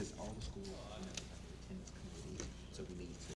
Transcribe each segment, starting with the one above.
because all the schools, have their attendance committee, so we need to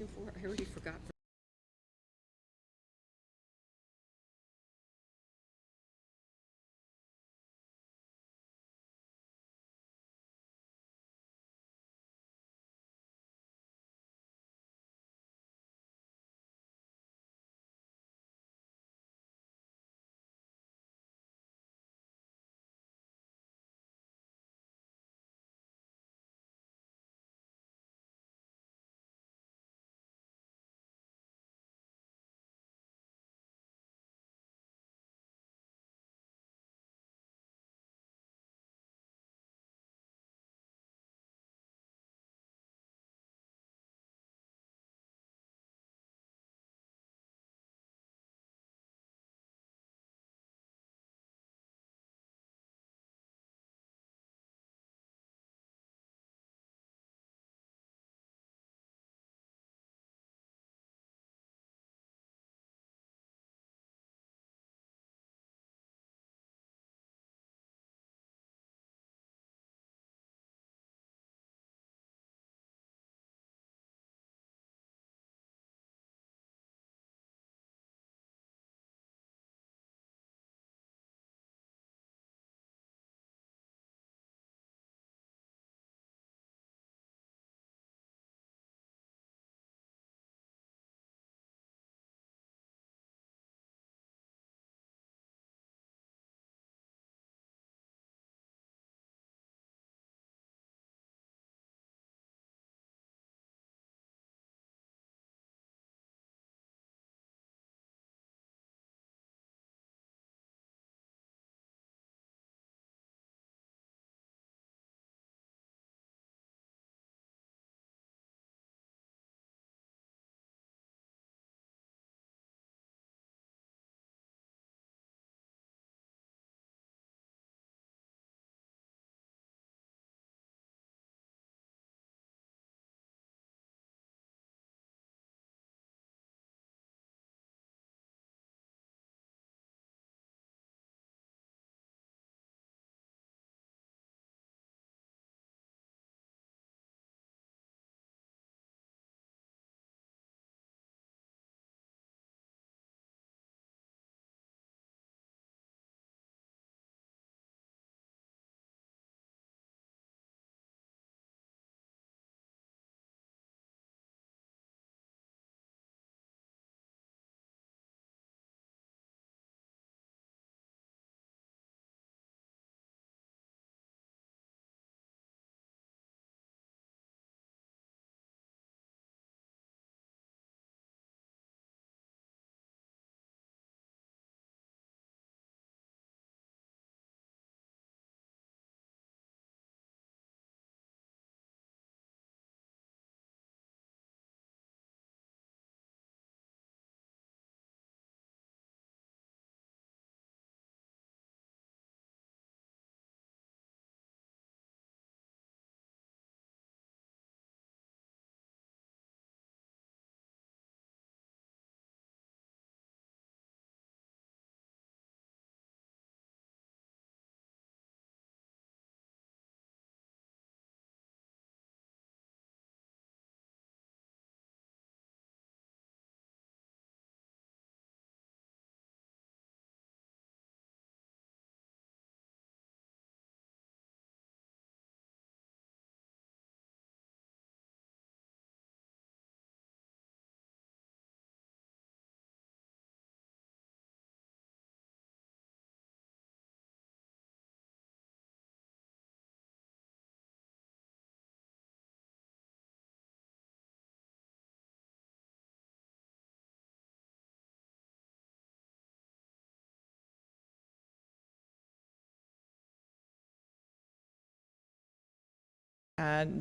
looking for? I already forgot.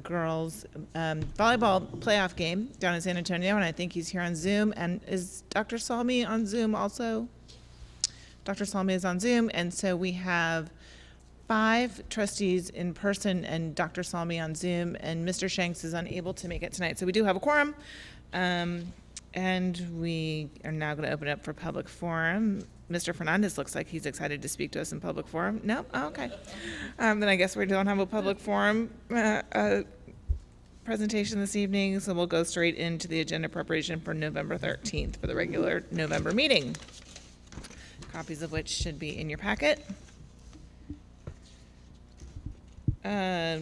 Girls volleyball playoff game down in San Antonio, and I think he's here on Zoom. And is Dr. Salmi on Zoom also? Dr. Salmi is on Zoom, and so we have 5 trustees in person and Dr. Salmi on Zoom, and Mr. Shanks is unable to make it tonight. So we do have a quorum, and we are now going to open it up for public forum. Mr. Fernandez looks like he's excited to speak to us in public forum. No? Oh, okay. Then I guess we don't have a public forum presentation this evening, so we'll go straight into the agenda preparation for November 13th for the regular November meeting. Copies of which should be in your packet. I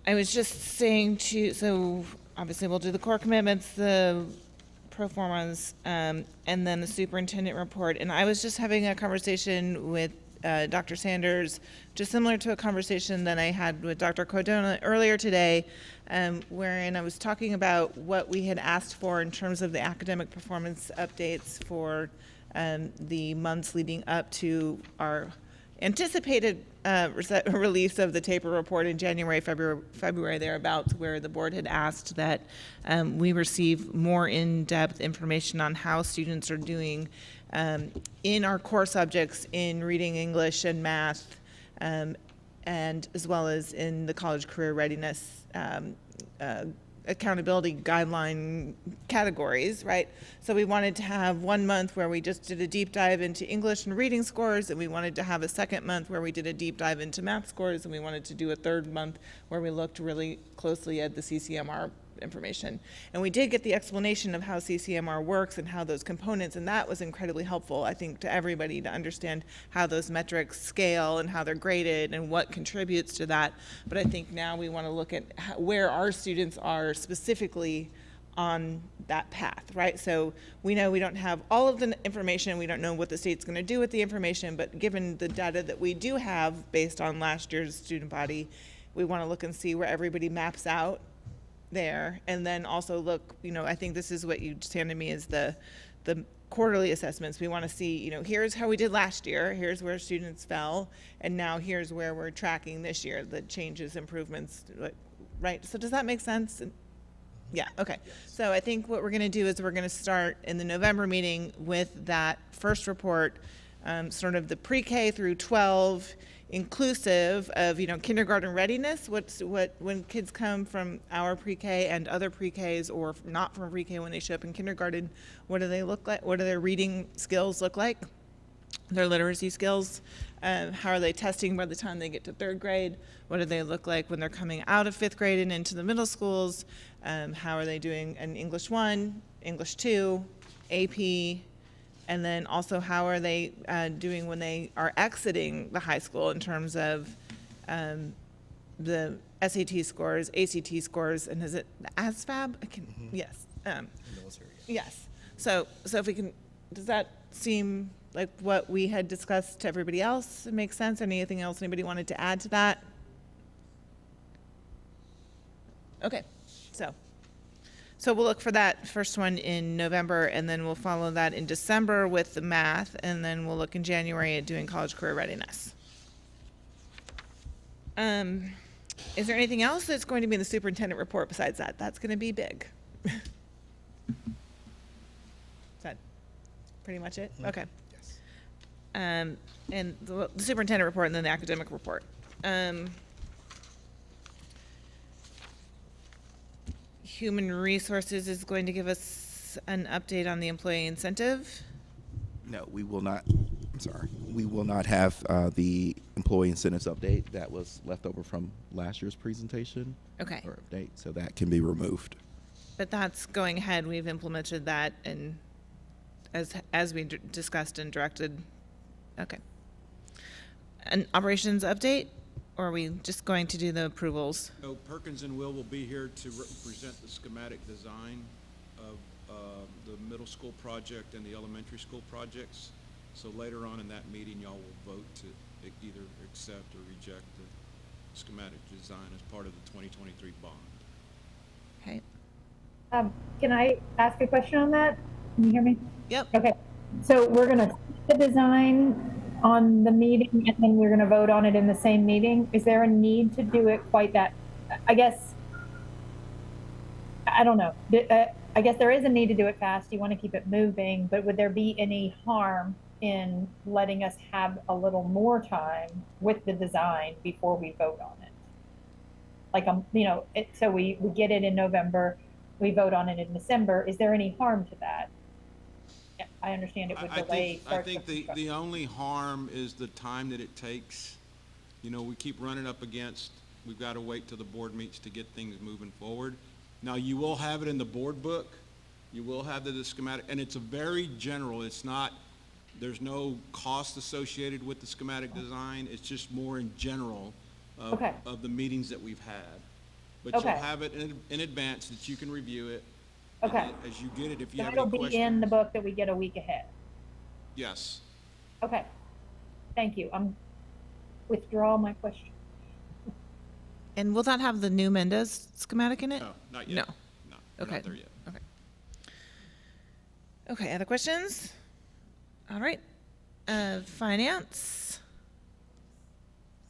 was just saying so obviously we'll do the core commitments, the pro formas, and then the superintendent report. And I was just having a conversation with Dr. Sanders, just similar to a conversation that I had with Dr. Cordona earlier today, wherein I was talking about what we had asked for in terms of the academic performance updates for the months leading up to our anticipated release of the taper report in January, February thereabouts, where the board had asked that we receive more in-depth information on how students are doing in our core subjects in reading, English, and math, and as well as in the college career readiness accountability guideline categories, right? So we wanted to have 1 month where we just did a deep dive into English and reading scores, and we wanted to have a second month where we did a deep dive into math scores, and we wanted to do a third month where we looked really closely at the CCMR information. And we did get the explanation of how CCMR works and how those components, and that was incredibly helpful, I think, to everybody to understand how those metrics scale and how they're graded and what contributes to that. But I think now we want to look at where our students are specifically on that path, right? So we know we don't have all of the information, we don't know what the state's going to do with the information, but given the data that we do have based on last year's student body, we want to look and see where everybody maps out there, and then also look, I think this is what you just handed me is the quarterly assessments. We want to see, here's how we did last year, here's where students fell, and now here's where we're tracking this year, the changes, improvements, right? So does that make sense? Yeah, okay. So I think what we're going to do is we're going to start in the November meeting with that first report, sort of the pre-K through 12, inclusive of kindergarten readiness. When kids come from our pre-K and other pre-Ks or not from pre-K, when they show up in kindergarten, what do they look like? What do their reading skills look like? Their literacy skills? How are they testing by the time they get to third grade? What do they look like when they're coming out of fifth grade and into the middle schools? How are they doing in English 1, English 2, AP? And then also, how are they doing when they are exiting the high school in terms of the SAT scores, ACT scores, and is it the ASVAB? Yes. Military. Yes. So if we can, does that seem like what we had discussed to everybody else? It makes sense? Anything else anybody wanted to add to that? Okay. So we'll look for that first one in November, and then we'll follow that in December with the math, and then we'll look in January at doing college career readiness. Is there anything else that's going to be in the superintendent report besides that? That's going to be big. Is that pretty much it? Okay. Yes. And the superintendent report and then the academic report. Human Resources is going to give us an update on the employee incentive. No, we will not. I'm sorry. We will not have the employee incentives update that was left over from last year's presentation. Okay. Or update, so that can be removed. But that's going ahead. We've implemented that, and as we discussed and directed. Okay. An operations update, or are we just going to do the approvals? So Perkins and Will be here to present the schematic design of the middle school project and the elementary school projects. So later on in that meeting, y'all will vote to either accept or reject the schematic design as part of the 2023 bond. Okay. Can I ask a question on that? Can you hear me? Yep. Okay. So we're going to see the design on the meeting, and then we're going to vote on it in the same meeting. Is there a need to do it quite that? I guess, I don't know. I guess there is a need to do it fast. You want to keep it moving, but would there be any harm in letting us have a little more time with the design before we vote on it? Like, so we get it in November, we vote on it in December. Is there any harm to that? I understand it would delay. I think the only harm is the time that it takes. We keep running up against We've got to wait till the board meets to get things moving forward. Now, you will have it in the board book. You will have the schematic, and it's a very general, it's not, there's no cost associated with the schematic design. It's just more in general of, Okay. of the meetings that we've had. But you'll Okay. have it in advance that you can review it. And Okay. then as you get it, if you So have it'll any be questions. in the book that we get a week ahead. Yes. Okay. Thank you. Withdraw my question. And will that have the new Mendez schematic in it? No, not yet. No. No, we're Okay. not there yet. Okay. Okay, other questions? All right. Finance?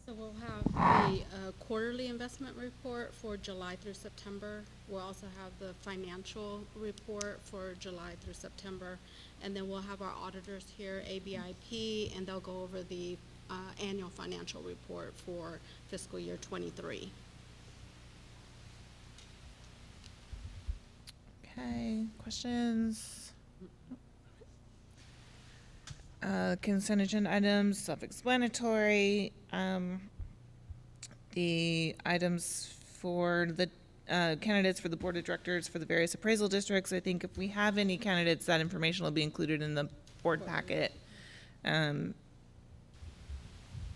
So we'll have the quarterly investment report for July through September. We'll also have the financial report for July through September. And then we'll have our auditors here, ABIP, and they'll go over the annual financial report for fiscal year '23. Okay, questions? Consent agenda items, self-explanatory. The items for the candidates for the board of directors for the various appraisal districts, I think if we have any candidates, that information will be included in the board packet. And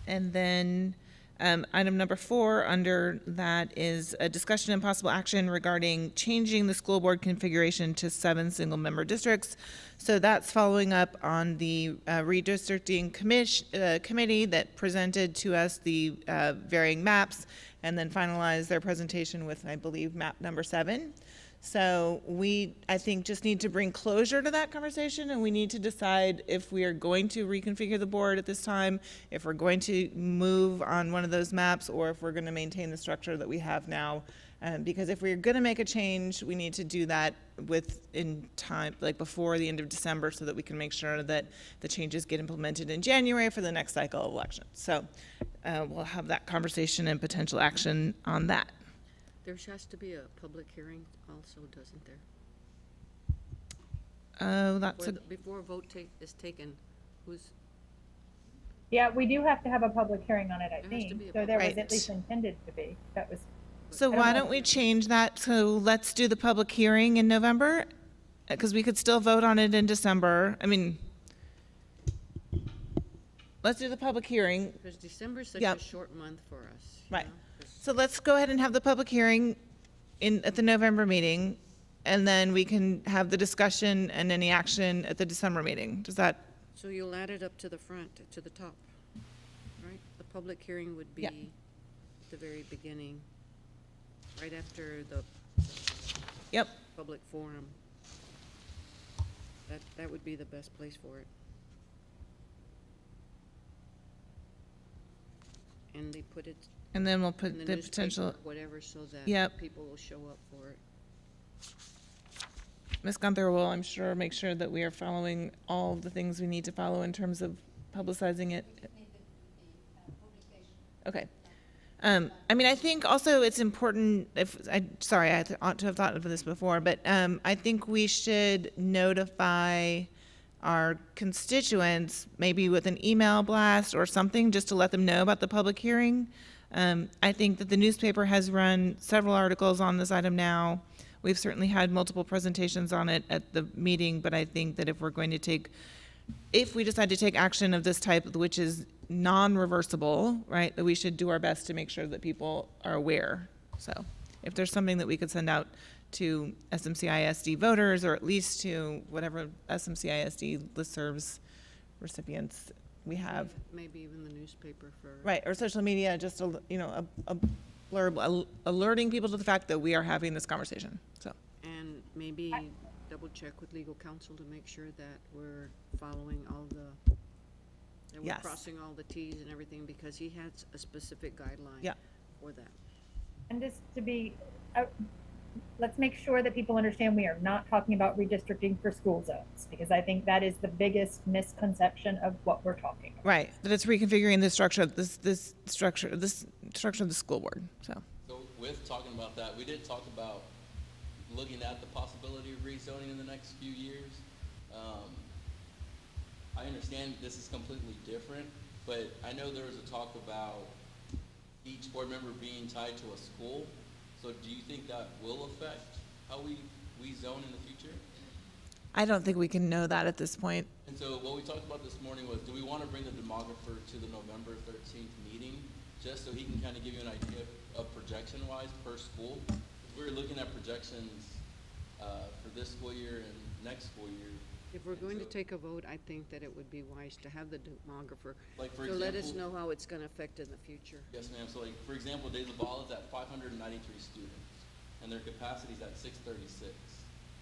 then item number 4 under that is a discussion and possible action regarding changing the school board configuration to 7 single-member districts. So that's following up on the redistricting committee that presented to us the varying maps and then finalized their presentation with, I believe, map number 7. So we, I think, just need to bring closure to that conversation, and we need to decide if we are going to reconfigure the board at this time, if we're going to move on one of those maps, or if we're going to maintain the structure that we have now. Because if we're going to make a change, we need to do that in time, like before the end of December, so that we can make sure that the changes get implemented in January for the next cycle of elections. So we'll have that conversation and potential action on that. There has to be a public hearing also, doesn't there? Oh, that's a, Before a vote is taken, who's, Yeah, we do have to have a public hearing on it, I There has to think. be a So there was public- at least intended to be. That was, so I don't why know. don't we change that? So let's do the public hearing in November, because we could still vote on it in December. I mean, let's do the public hearing. because December's such Yep. a short month for us. you Right. know, 'cause So let's go ahead and have the public hearing at the November meeting, and then we can have the discussion and any action at the December meeting. Does that, So you'll add it up to the front, to the top, right? The public hearing would be Yeah. at the very beginning, right after the yep, public forum. That would be the best place for it. And they put it and then we'll in put the the newspaper, potential, whatever, so that Yep. people will show up for it. Ms. Gunther will, I'm sure, make sure that we are following all the things we need to follow in terms of publicizing it. Okay. I mean, I think also it's important, sorry, I ought to have thought of this before, but I think we should notify our constituents, maybe with an email blast or something, just to let them know about the public hearing. I think that the newspaper has run several articles on this item now. We've certainly had multiple presentations on it at the meeting, but I think that if we decide to take action of this type, which is non-reversible, right, that we should do our best to make sure that people are aware. So if there's something that we could send out to SMCISD voters, or at least to whatever SMCISD listservs recipients we have, Maybe even the newspaper for. right, or social media, just a blurb alerting people to the fact that we are having this conversation, so. And maybe double check with legal counsel to make sure that we're following all that we're Yes. crossing all the Ts and everything, because he has a specific guideline Yeah. for that. and just to be, let's make sure that people understand we are not talking about redistricting for school zones, because I think that is the biggest misconception of what we're talking about. Right, that it's reconfiguring the structure, this structure of the school board, so. So with talking about that, we did talk about looking at the possibility of rezoning in the next few years. I understand this is completely different, but I know there was a talk about each board member being tied to a school. So do you think that will affect how we zone in the future? I don't think we can know that at this point. And so what we talked about this morning was, do we want to bring the demographer to the November 13th meeting, just so he can kind of give you an idea of projection-wise per school? We're looking at projections for this school year and next school year. If we're going to take a vote, I think that it would be wise to have the demographer. Like, for So let us example- know how it's gonna affect in the future. Yes, ma'am. So like, for example, De La Valle is at 593 students, and their capacity is at 636.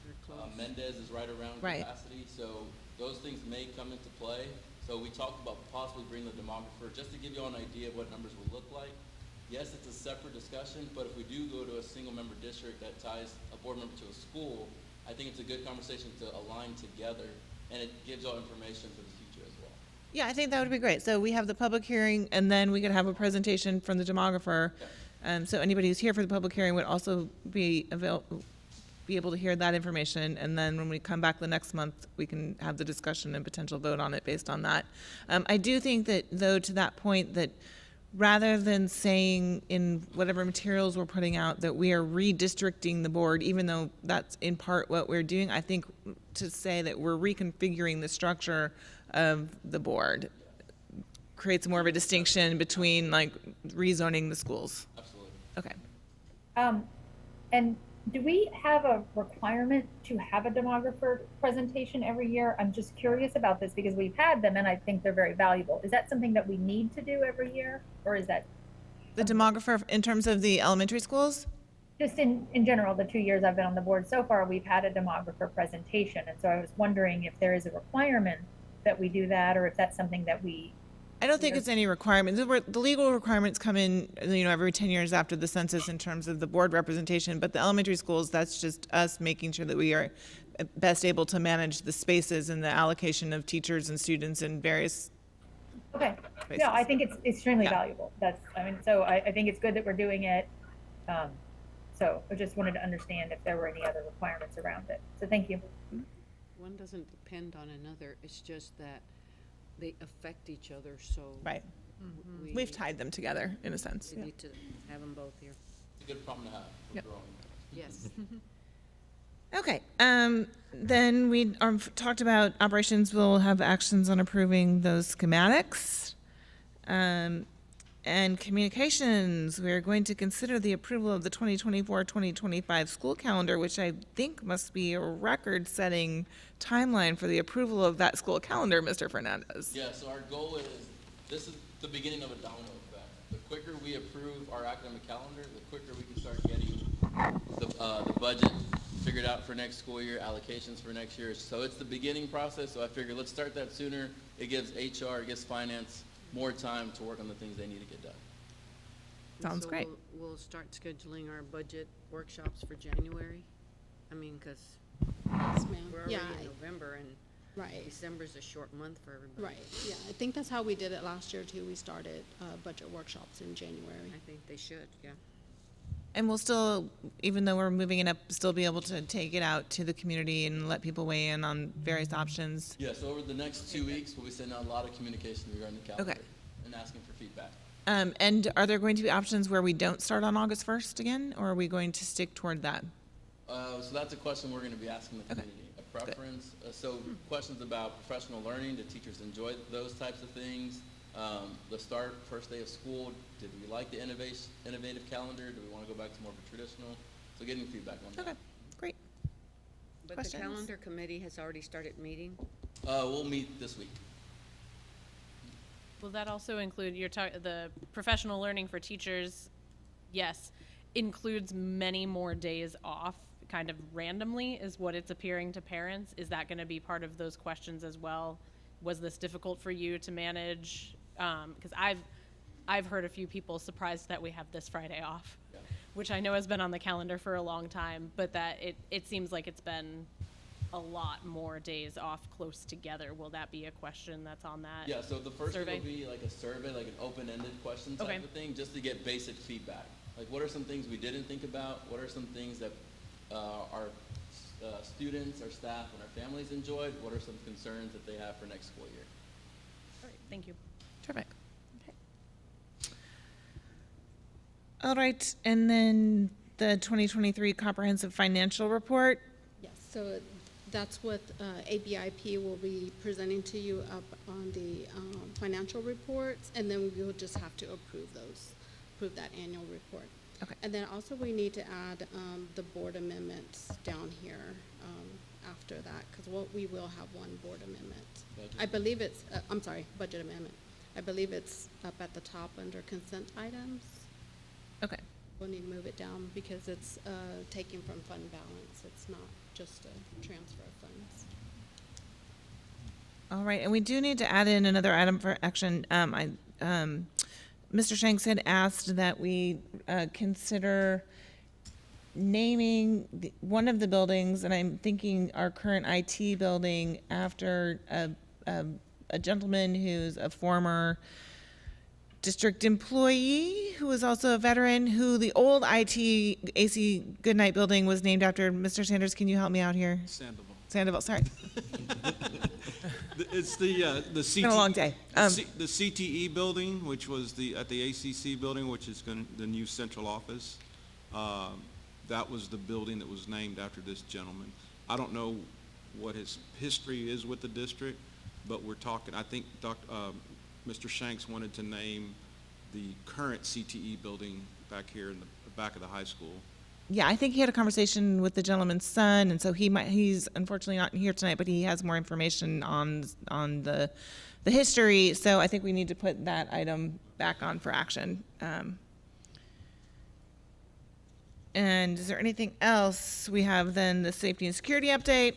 They're close. Mendez is right around Right. capacity, so those things may come into play. So we talked about possibly bringing the demographer, just to give you all an idea of what numbers will look like. Yes, it's a separate discussion, but if we do go to a single-member district that ties a board member to a school, I think it's a good conversation to align together, and it gives all information for the future as well. Yeah, I think that would be great. So we have the public hearing, and then we could have a presentation from the demographer. So anybody who's here for the public hearing would also be able to hear that information, and then when we come back the next month, we can have the discussion and potential vote on it based on that. I do think that, though, to that point, that rather than saying in whatever materials we're putting out that we are redistricting the board, even though that's in part what we're doing, I think to say that we're reconfiguring the structure of the board creates more of a distinction between like rezoning the schools. Absolutely. Okay. And do we have a requirement to have a demographer presentation every year? I'm just curious about this because we've had them and I think they're very valuable. Is that something that we need to do every year, or is that The demographer in terms of the elementary schools? just in general, the 2 years I've been on the board so far, we've had a demographer presentation. And so I was wondering if there is a requirement that we do that, or if that's something that we, I don't think it's any requirement. The legal requirements come in, every 10 years after the census in terms of the board representation, but the elementary schools, that's just us making sure that we are best able to manage the spaces and the allocation of teachers and students in various okay. spaces. No, I think it's extremely Yeah. valuable. So I think it's good that we're doing it. So I just wanted to understand if there were any other requirements around it. So thank you. One doesn't depend on another, it's just that they affect each other, so. Right. We've tied them together in a sense. We need to have them both here. It's a good problem to have for Yep. growing. Yes. Okay, then we talked about operations. We'll have actions on approving those schematics. And communications, we're going to consider the approval of the 2024-2025 school calendar, which I think must be a record-setting timeline for the approval of that school calendar, Mr. Fernandez. Yeah, so our goal is, this is the beginning of a domino effect. The quicker we approve our academic calendar, the quicker we can start getting the budget figured out for next school year, allocations for next year. So it's the beginning process, so I figured let's start that sooner. It gives HR, it gives finance more time to work on the things they need to get done. Sounds So great. We'll start scheduling our budget workshops for January. I mean, because Yes, ma'am. we're already Yeah, in November and right, December's a short month for everybody. right. Yeah, I think that's how we did it last year too. We started budget workshops in January. I think they should, yeah. And we'll still, even though we're moving it up, still be able to take it out to the community and let people weigh in on various options. Yeah, so over the next 2 weeks, we'll be sending out a lot of communication regarding the calendar and asking for feedback. And are there going to be options where we don't start on August 1st again, or are we going to stick toward that? So that's a question we're going to be asking the community. A preference. So questions about professional learning. Do teachers enjoy those types of things? The first day of school. Did we like the innovative calendar? Do we want to go back to more of a traditional? So getting feedback on that. Okay, great. But Questions? the calendar committee has already started meeting. We'll meet this week. Will that also include the professional learning for teachers? Yes, includes many more days off, kind of randomly, is what it's appearing to parents. Is that going to be part of those questions as well? Was this difficult for you to manage? Because I've heard a few people surprised that we have this Friday off, Yeah. which I know has been on the calendar for a long time, but that it seems like it's been a lot more days off close together. Will that be a question that's on that? Yeah, so the first one survey? will be like a survey, like an open-ended question type Okay. of thing, just to get basic feedback. Like, what are some things we didn't think about? What are some things that our students, our staff, and our families enjoyed? What are some concerns that they have for next school year? All right, thank you. Terrific. Okay. All right, and then the 2023 comprehensive financial report. Yes, so that's what ABIP will be presenting to you up on the financial reports, and then we'll just have to approve that annual report. Okay. And then also we need to add the board amendments down here after that, because we will have one board amendment. Budget. I believe it's, I'm sorry, budget amendment. I believe it's up at the top under consent items. Okay. We'll need to move it down because it's taken from fund balance. It's not just a transfer of funds. All right, and we do need to add in another item for action. Mr. Shanks had asked that we consider naming one of the buildings, and I'm thinking our current IT building, after a gentleman who's a former district employee who was also a veteran, who the old IT AC Goodnight building was named after. Mr. Sanders, can you help me out here? Sandoval, sorry. It's the CTE. been a long day. The CTE building, which was at the ACC building, which is the new central office. That was the building that was named after this gentleman. I don't know what his history is with the district, but we're talking, I think Mr. Shanks wanted to name the current CTE building back here in the back of the high school. Yeah, I think he had a conversation with the gentleman's son, and so he's unfortunately not here tonight, but he has more information on the history. So I think we need to put that item back on for action. And is there anything else? We have then the safety and security update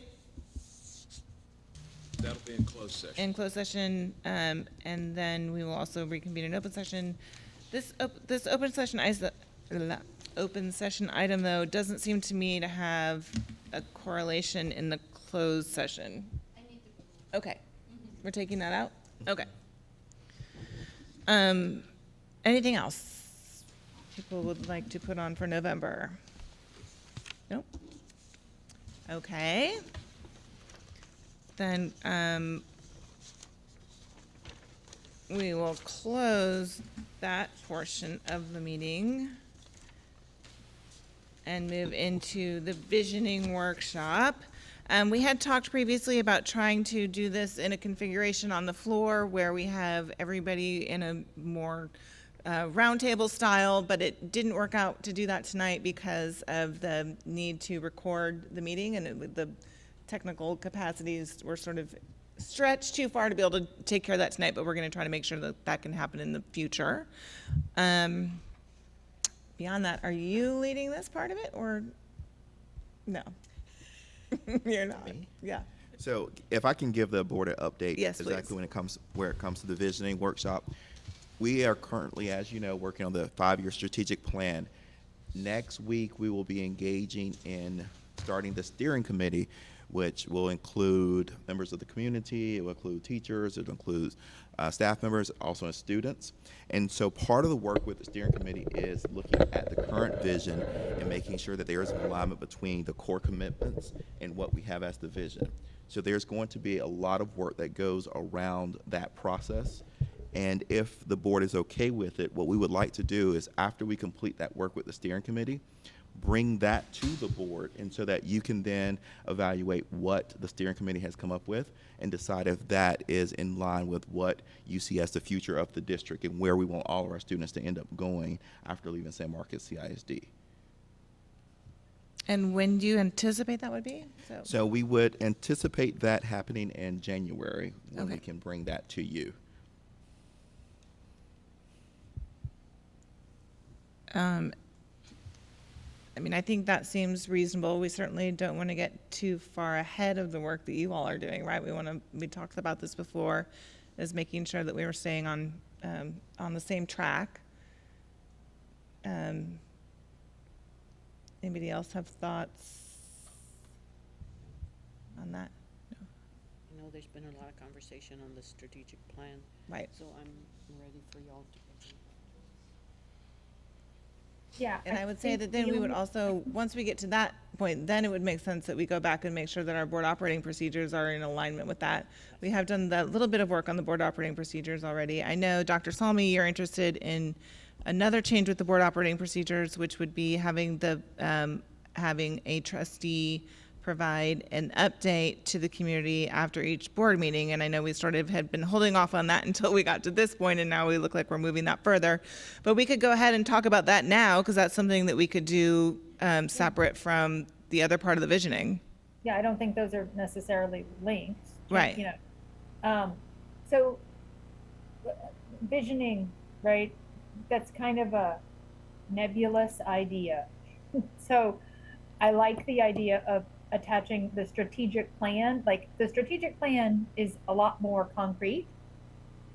That'll be in closed session. in closed session, and then we will also reconvene in open session. This open session item, though, doesn't seem to me to have a correlation in the closed session. Okay, we're taking that out? Okay. Anything else people would like to put on for November? Nope. Okay. Then, we will close that portion of the meeting and move into the visioning workshop. We had talked previously about trying to do this in a configuration on the floor where we have everybody in a more roundtable style, but it didn't work out to do that tonight because of the need to record the meeting, and the technical capacities were sort of stretched too far to be able to take care of that tonight, but we're going to try to make sure that that can happen in the future. Beyond that, are you leading this part of it, or no? You're not. Me? Yeah. So if I can give the board an update. Yes, exactly please. where it comes to the visioning workshop. We are currently, as you know, working on the 5-year strategic plan. Next week, we will be engaging in starting the steering committee, which will include members of the community, it will include teachers, it will include staff members, also students. And so part of the work with the steering committee is looking at the current vision and making sure that there is alignment between the core commitments and what we have as the vision. So there's going to be a lot of work that goes around that process. And if the board is okay with it, what we would like to do is, after we complete that work with the steering committee, bring that to the board, and so that you can then evaluate what the steering committee has come up with and decide if that is in line with what you see as the future of the district and where we want all of our students to end up going after leaving San Marcos CISD. And when do you anticipate that would be? So we would anticipate that happening in January, when we Okay. can bring that to you. I mean, I think that seems reasonable. We certainly don't want to get too far ahead of the work that you all are doing, right? We talked about this before, is making sure that we were staying on the same track. Anybody else have thoughts on that? No. I know there's been a lot of conversation on the strategic plan, Right. so I'm ready for y'all to present. Yeah. And I would say think that then the we would only- also, once we get to that point, then it would make sense that we go back and make sure that our board operating procedures are in alignment with that. We have done that little bit of work on the board operating procedures already. I know, Dr. Salmi, you're interested in another change with the board operating procedures, which would be having having a trustee provide an update to the community after each board meeting. And I know we had been holding off on that until we got to this point, and now we look like we're moving that further. But we could go ahead and talk about that now, because that's something that we could do separate from the other part of the visioning. Yeah, I don't think those are necessarily linked. Right. You know, so visioning, right? That's kind of a nebulous idea. So I like the idea of attaching the strategic plan. Like the strategic plan is a lot more concrete.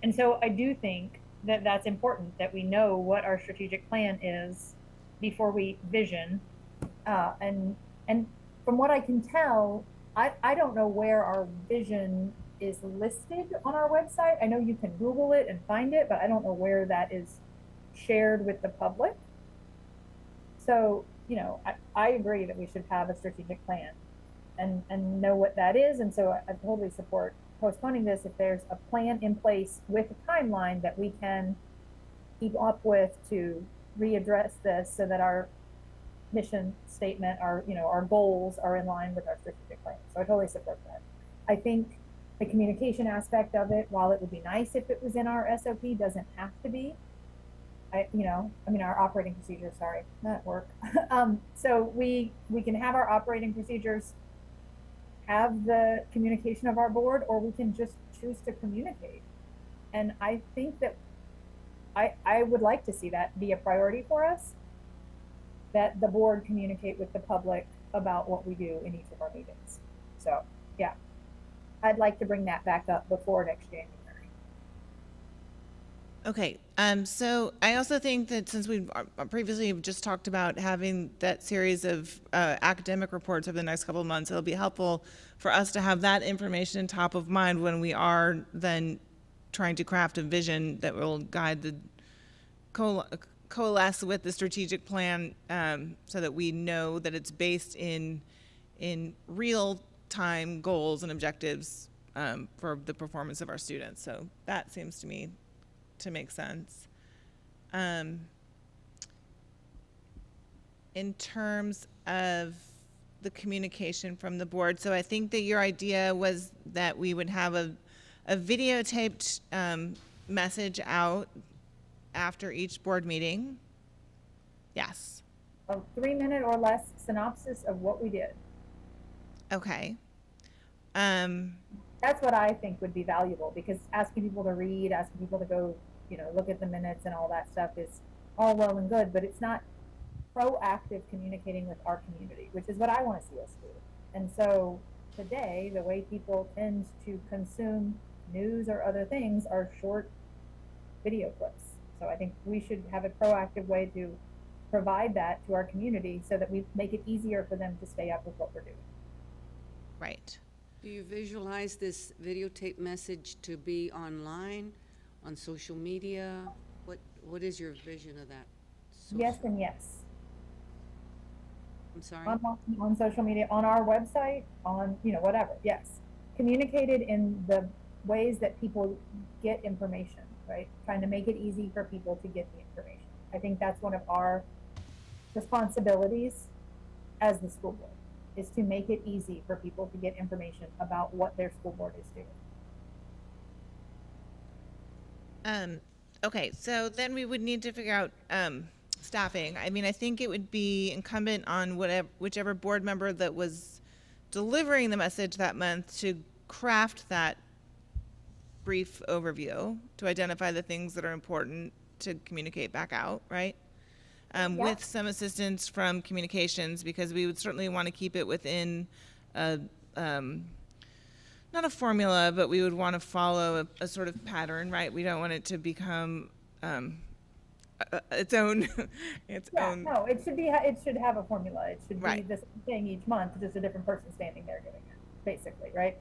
And so I do think that that's important, that we know what our strategic plan is before we vision. And from what I can tell, I don't know where our vision is listed on our website. I know you can Google it and find it, but I don't know where that is shared with the public. So, you know, I agree that we should have a strategic plan and know what that is. And so I totally support postponing this if there's a plan in place with a timeline that we can keep up with to readdress this so that our mission statement, our goals are in line with our strategic plan. So I totally support that. I think the communication aspect of it, while it would be nice if it was in our SOP, doesn't have to be. Our operating procedures, sorry, not at work. So we can have our operating procedures have the communication of our board, or we can just choose to communicate. And I think that I would like to see that be a priority for us, that the board communicate with the public about what we do in each of our meetings. So yeah, I'd like to bring that back up before next January. Okay, so I also think that since we've previously just talked about having that series of academic reports over the next couple of months, it'll be helpful for us to have that information top of mind when we are then trying to craft a vision that will guide the coalesce with the strategic plan, so that we know that it's based in real time goals and objectives for the performance of our students. So that seems to me to make sense. In terms of the communication from the board, so I think that your idea was that we would have a videotaped message out after each board meeting. Yes. A 3-minute or less synopsis of what we did. Okay. That's what I think would be valuable, because asking people to read, asking people to go, look at the minutes and all that stuff is all well and good, but it's not proactive communicating with our community, which is what I want to see us do. And so today, the way people tend to consume news or other things are short video clips. So I think we should have a proactive way to provide that to our community so that we make it easier for them to stay up with what we're doing. Right. Do you visualize this videotape message to be online, on social media? What is your vision of that? Yes and yes. I'm sorry? On social media, on our website, on, whatever, yes. Communicated in the ways that people get information, right? Trying to make it easy for people to get the information. I think that's one of our responsibilities as the school board, is to make it easy for people to get information about what their school board is doing. Okay, so then we would need to figure out staffing. I mean, I think it would be incumbent on whichever board member that was delivering the message that month to craft that brief overview to identify the things that are important to communicate back out, right? With some assistance from communications, because we would certainly want to keep it within not a formula, but we would want to follow a sort of pattern, right? We don't want it to become its own own. No, it should have a formula. It should Right. be the same thing each month, just a different person standing there doing it, basically, right?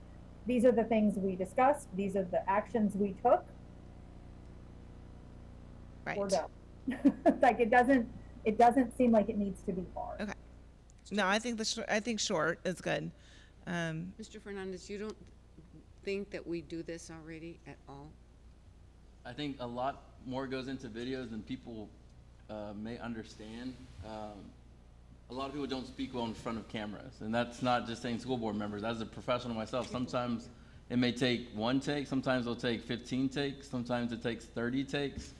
These are the things we discussed. These are the actions we took. Right. We're done. Like, it doesn't it doesn't seem like it needs to be hard. Okay. No, I think I think short is good. Mr. Fernandez, you don't think that we do this already at all? I think a lot more goes into videos than people may understand. A lot of people don't speak well in front of cameras, and that's not just saying school board members. As a professional myself, sometimes it may take one take, sometimes it'll take 15 takes, sometimes it takes 30 takes.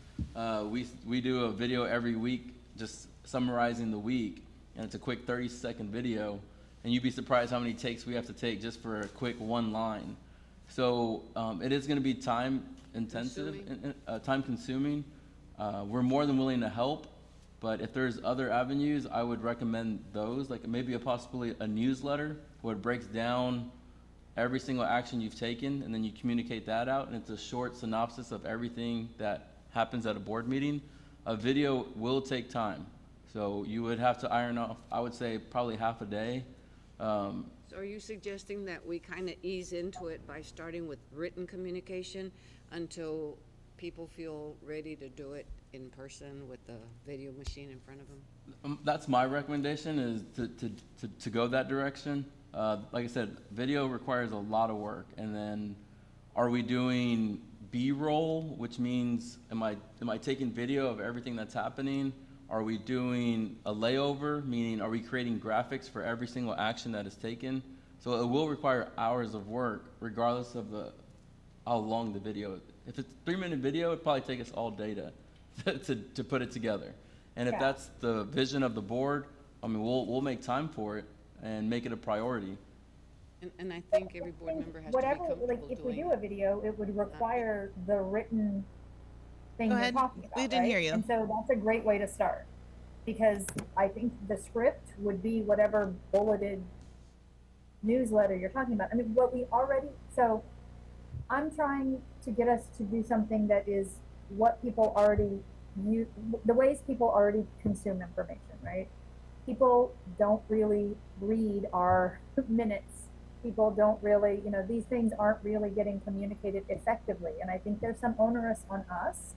We do a video every week just summarizing the week, and it's a quick 30-second video, and you'd be surprised how many takes we have to take just for a quick one line. So it is going to be time intensive, time consuming. We're more than willing to help, but if there's other avenues, I would recommend those, like maybe possibly a newsletter where it breaks down every single action you've taken, and then you communicate that out, and it's a short synopsis of everything that happens at a board meeting. A video will take time, so you would have to iron off, I would say, probably half a day. So are you suggesting that we kind of ease into it by starting with written communication until people feel ready to do it in person with the video machine in front of them? That's my recommendation, is to go that direction. Like I said, video requires a lot of work, and then are we doing B-roll, which means am I taking video of everything that's happening? Are we doing a layover, meaning are we creating graphics for every single action that is taken? So it will require hours of work regardless of how long the video is. If it's a 3-minute video, it'd probably take us all day to put it together. And if Yeah. that's the vision of the board, I mean, we'll make time for it and make it a priority. And I think every board member has to be Whatever, comfortable like, if we doing do it. a video, it would require the written thing Go you're ahead. talking about, We didn't right? hear you. And so that's a great way to start, because I think the script would be whatever bulleted newsletter you're talking about. I mean, what we already, so I'm trying to get us to do something that is what people already use, the ways people already consume information, right? People don't really read our minutes. People don't really, these things aren't really getting communicated effectively. And I think there's some onus on us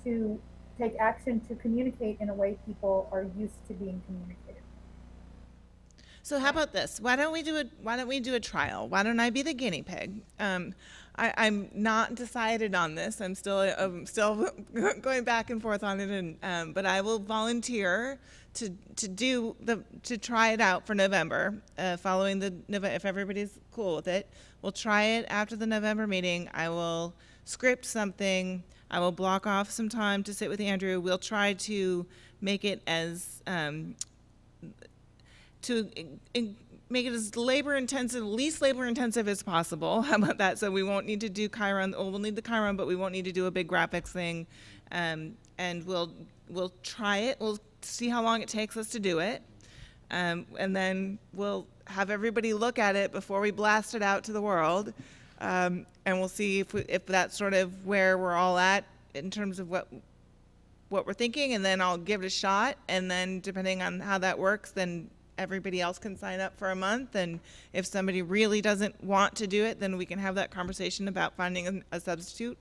to take action to communicate in a way people are used to being communicated. So how about this? Why don't we do a trial? Why don't I be the guinea pig? I'm not decided on this. I'm still going back and forth on it, and but I will volunteer to try it out for November. Following the November, if everybody's cool with it, we'll try it after the November meeting. I will script something. I will block off some time to sit with Andrew. We'll try to make it as make it as least labor intensive as possible. How about that? So we won't need to do Chiron. We'll need the Chiron, but we won't need to do a big graphics thing. And we'll try it. We'll see how long it takes us to do it. And then we'll have everybody look at it before we blast it out to the world. And we'll see if that's sort of where we're all at in terms of what we're thinking. And then I'll give it a shot. And then depending on how that works, then everybody else can sign up for a month, and if somebody really doesn't want to do it, then we can have that conversation about finding a substitute.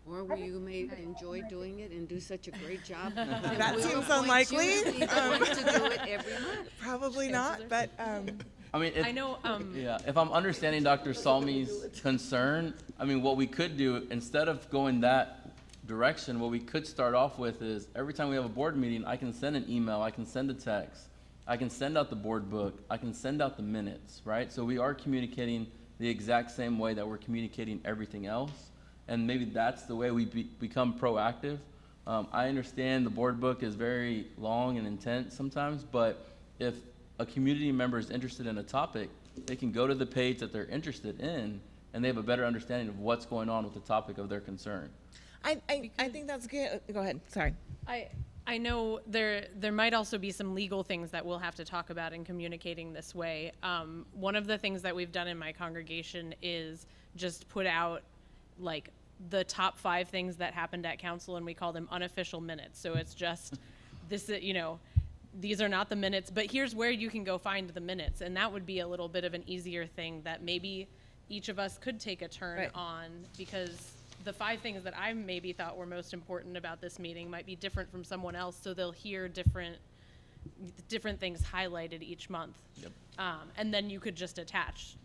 Or you may enjoy doing it and do such a great job. That We'll seems appoint unlikely. you to be the one to do it every month. Probably not, but I mean, I know, yeah, if I'm understanding Dr. Salmi's concern, I mean, what we could do, instead of going that direction, what we could start off with is every time we have a board meeting, I can send an email, I can send a text, I can send out the board book, I can send out the minutes, right? So we are communicating the exact same way that we're communicating everything else, and maybe that's the way we become proactive. I understand the board book is very long and intense sometimes, but if a community member is interested in a topic, they can go to the page that they're interested in, and they have a better understanding of what's going on with the topic of their concern. I think that's good. Go ahead. Sorry. I know there might also be some legal things that we'll have to talk about in communicating this way. One of the things that we've done in my congregation is just put out like the top 5 things that happened at council, and we call them unofficial minutes. So it's just this, these are not the minutes, but here's where you can go find the minutes. And that would be a little bit of an easier thing that maybe each of us could take a turn Right. on, because the 5 things that I maybe thought were most important about this meeting might be different from someone else, so they'll hear different things highlighted each month. Yep. And then you could just attach,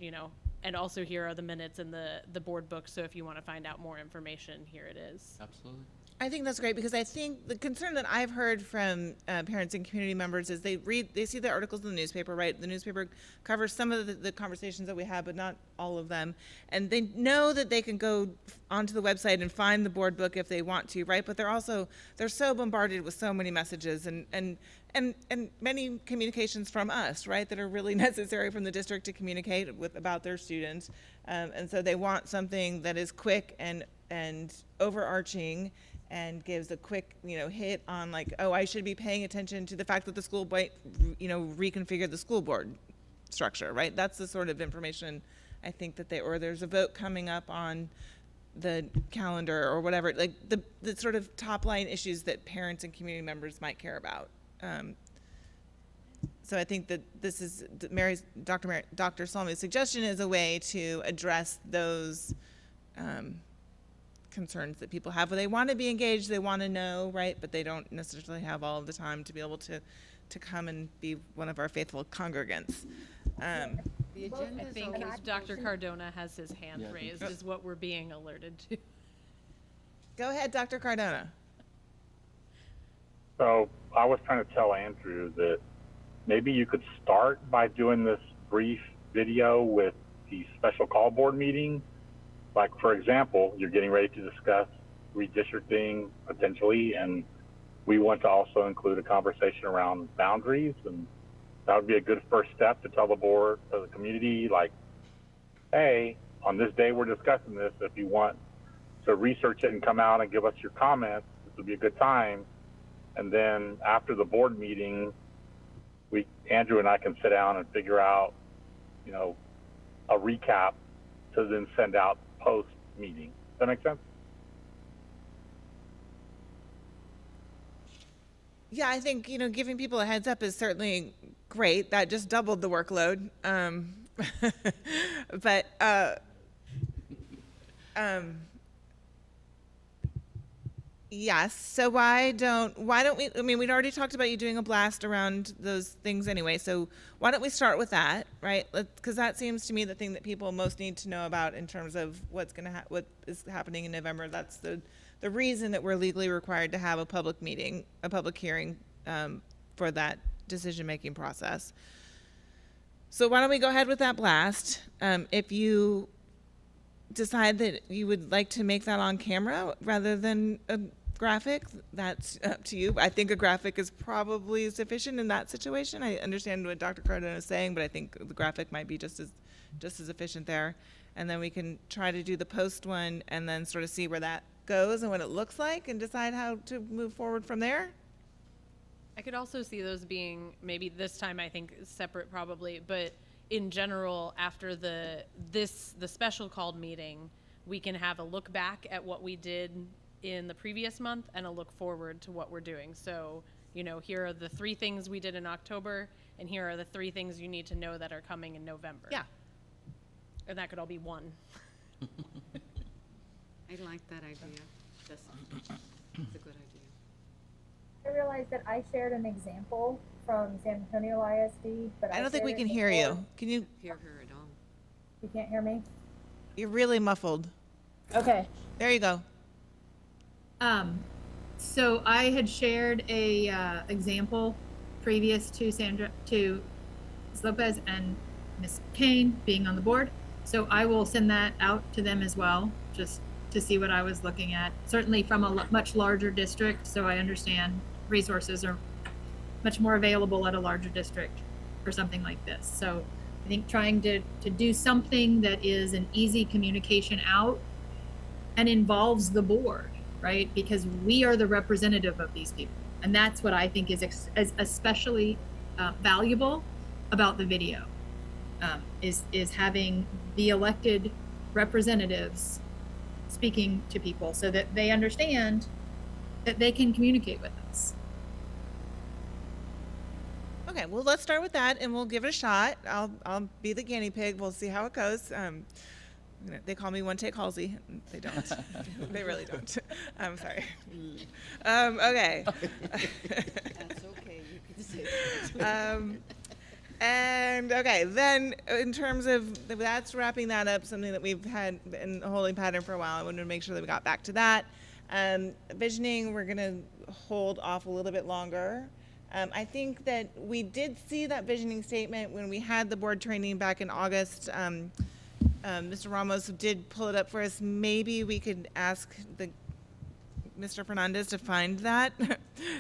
and also here are the minutes in the board book, so if you want to find out more information, here it is. Absolutely. I think that's great, because I think the concern that I've heard from parents and community members is they see the articles in the newspaper, right? The newspaper covers some of the conversations that we have, but not all of them. And they know that they can go onto the website and find the board book if they want to, right? But they're so bombarded with so many messages and many communications from us, right, that are really necessary from the district to communicate about their students. And so they want something that is quick and overarching, and gives a quick, hit on like, oh, I should be paying attention to the fact that the school might, reconfigure the school board structure, right? That's the sort of information I think that or there's a vote coming up on the calendar or whatever, like the sort of top line issues that parents and community members might care about. So I think that this is Dr. Salmi's suggestion is a way to address those concerns that people have, where they want to be engaged, they want to know, right, but they don't necessarily have all of the time to be able to come and be one of our faithful congregants. The I agendas think are Dr. Cardona has his hand Yeah. raised, is what we're being alerted to. Go ahead, Dr. Cardona. So I was trying to tell Andrew that maybe you could start by doing this brief video with the special call board meeting. Like, for example, you're getting ready to discuss redistricting potentially, and we want to also include a conversation around boundaries, and that would be a good first step to tell the board, to the community, like, hey, on this day we're discussing this. If you want to research it and come out and give us your comments, this would be a good time. And then after the board meeting, Andrew and I can sit down and figure out, a recap to then send out post-meeting. Does that make sense? Yeah, I think, giving people a heads up is certainly great. That just doubled the workload. But yes, so why don't we, we'd already talked about you doing a blast around those things anyway, so why don't we start with that, right? Because that seems to me the thing that people most need to know about in terms of what is happening in November. That's the reason that we're legally required to have a public meeting, a public hearing for that decision-making process. So why don't we go ahead with that blast? If you decide that you would like to make that on camera rather than a graphic, that's up to you. I think a graphic is probably sufficient in that situation. I understand what Dr. Cardona is saying, but I think the graphic might be just as efficient there. And then we can try to do the post one and then sort of see where that goes and what it looks like and decide how to move forward from there. I could also see those being, maybe this time I think separate probably, but in general, after the special called meeting, we can have a look back at what we did in the previous month and a look forward to what we're doing. So, here are the 3 things we did in October, and here are the 3 things you need to know that are coming in November. Yeah. And that could all be one. I like that idea. That's a good idea. I realized that I shared an example from San Antonio ISD, but I don't think we shared can it hear before. you. Can you? Hear her at all. You can't hear me? You're really muffled. Okay. There you go. So I had shared a example previous to to Ms. Lopez and Ms. Kane being on the board. So I will send that out to them as well, just to see what I was looking at. Certainly from a much larger district, so I understand resources are much more available at a larger district for something like this. So I think trying to do something that is an easy communication out and involves the board, right? Because we are the representative of these people. And that's what I think is especially valuable about the video, is having the elected representatives speaking to people so that they understand that they can communicate with us. Okay, well, let's start with that, and we'll give it a shot. I'll be the guinea pig. We'll see how it goes. You know, they call me One Take Halsey. They don't. They really don't. I'm sorry. Okay. That's okay, you can say that. And okay, then in terms of that's wrapping that up, something that we've had in a holding pattern for a while. I wanted to make sure that we got back to that. Visioning, we're gonna hold off a little bit longer. I think that we did see that visioning statement when we had the board training back in August. Mr. Ramos did pull it up for us. Maybe we could ask Mr. Fernandez to find that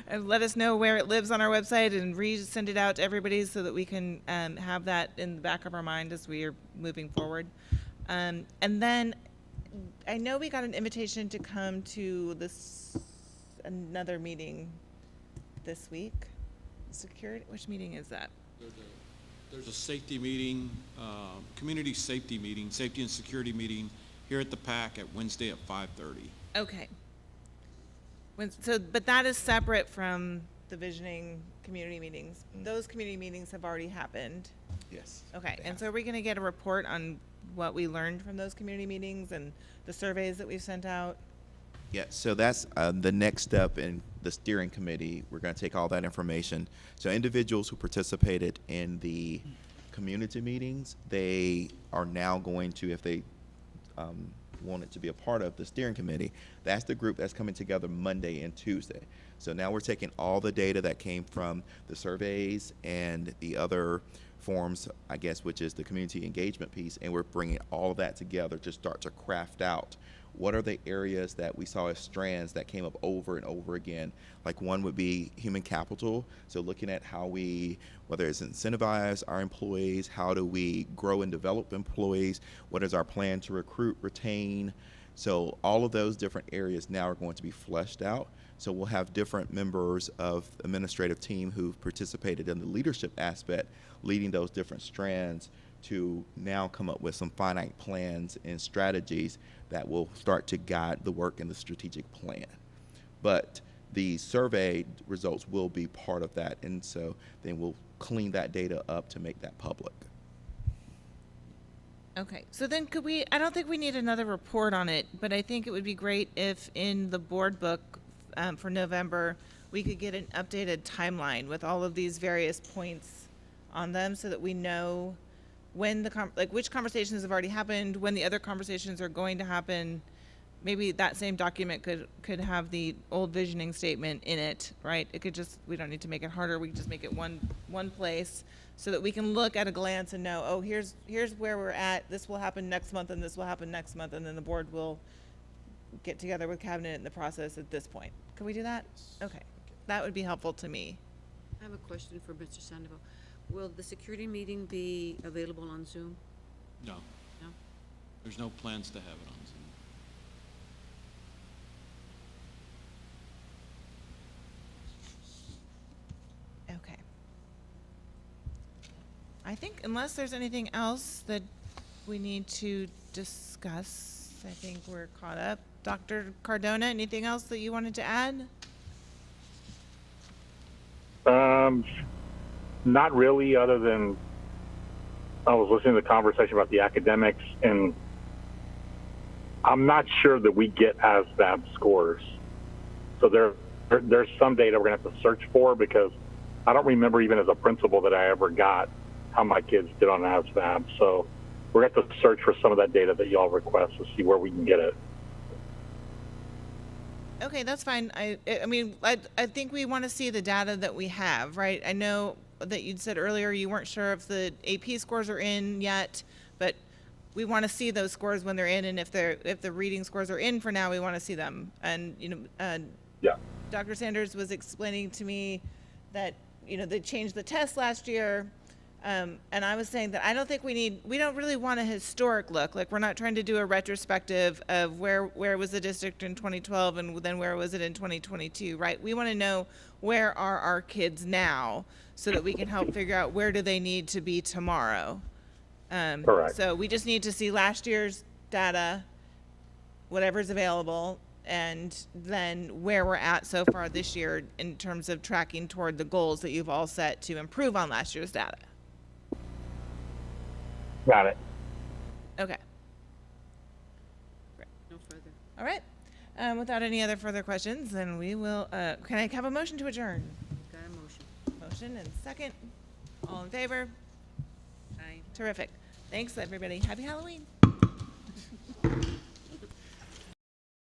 and let us know where it lives on our website and send it out to everybody so that we can have that in the back of our mind as we are moving forward. And then I know we got an invitation to come to another meeting this week. Security, which meeting is that? There's a safety meeting, community safety meeting, safety and security meeting here at the PAC at Wednesday at 5:30. Okay. But that is separate from the visioning community meetings. Those community meetings have already happened. Yes. Okay, they and have. so are we gonna get a report on what we learned from those community meetings and the surveys that we've sent out? Yeah, so that's the next step in the steering committee. We're going to take all that information. So individuals who participated in the community meetings, they are now going to, if they wanted to be a part of the steering committee, that's the group that's coming together Monday and Tuesday. So now we're taking all the data that came from the surveys and the other forms, I guess, which is the community engagement piece, and we're bringing all of that together to start to craft out what are the areas that we saw as strands that came up over and over again. Like one would be human capital. So looking at how we, whether it's incentivize our employees, how do we grow and develop employees, what is our plan to recruit, retain. So all of those different areas now are going to be fleshed out. So we'll have different members of the administrative team who've participated in the leadership aspect, leading those different strands to now come up with some finite plans and strategies that will start to guide the work in the strategic plan. But the survey results will be part of that, and so then we'll clean that data up to make that public. Okay, so then could we, I don't think we need another report on it, but I think it would be great if in the board book for November, we could get an updated timeline with all of these various points on them so that we know when which conversations have already happened, when the other conversations are going to happen. Maybe that same document could have the old visioning statement in it, right? It could just, we don't need to make it harder. We can just make it one place so that we can look at a glance and know, oh, here's where we're at. This will happen next month and this will happen next month. And then the board will get together with cabinet in the process at this point. Can we do that? Okay, that would be helpful to me. I have a question for Mr. Sandoval. Will the security meeting be available on Zoom? No, No? there's no plans to have it on Zoom. Okay. I think unless there's anything else that we need to discuss, I think we're caught up. Dr. Cardona, anything else that you wanted to add? Not really, other than I was listening to the conversation about the academics, and I'm not sure that we get ASVAB scores. So there's some data we're going to have to search for, because I don't remember even as a principal that I ever got how my kids did on ASVAB. So we're going to have to search for some of that data that y'all request to see where we can get it. Okay, that's fine. I mean, I think we want to see the data that we have, right? I know that you'd said earlier you weren't sure if the AP scores are in yet, but we want to see those scores when they're in, and if the reading scores are in for now, we want to see them. And Yeah. Dr. Sanders was explaining to me that they changed the test last year. And I was saying that I don't think we don't really want a historic look. Like, we're not trying to do a retrospective of where was the district in 2012 and then where was it in 2022, right? We want to know where are our kids now so that we can help figure out where do they need to be tomorrow. Correct. So we just need to see last year's data, whatever's available, and then where we're at so far this year in terms of tracking toward the goals that you've all set to improve on last year's data. Got it. Okay. All right. Without any other further questions, then we will, can I have a motion to adjourn? Got a motion. Motion and second. All in favor? Aye. Terrific. Thanks, everybody. Happy Halloween.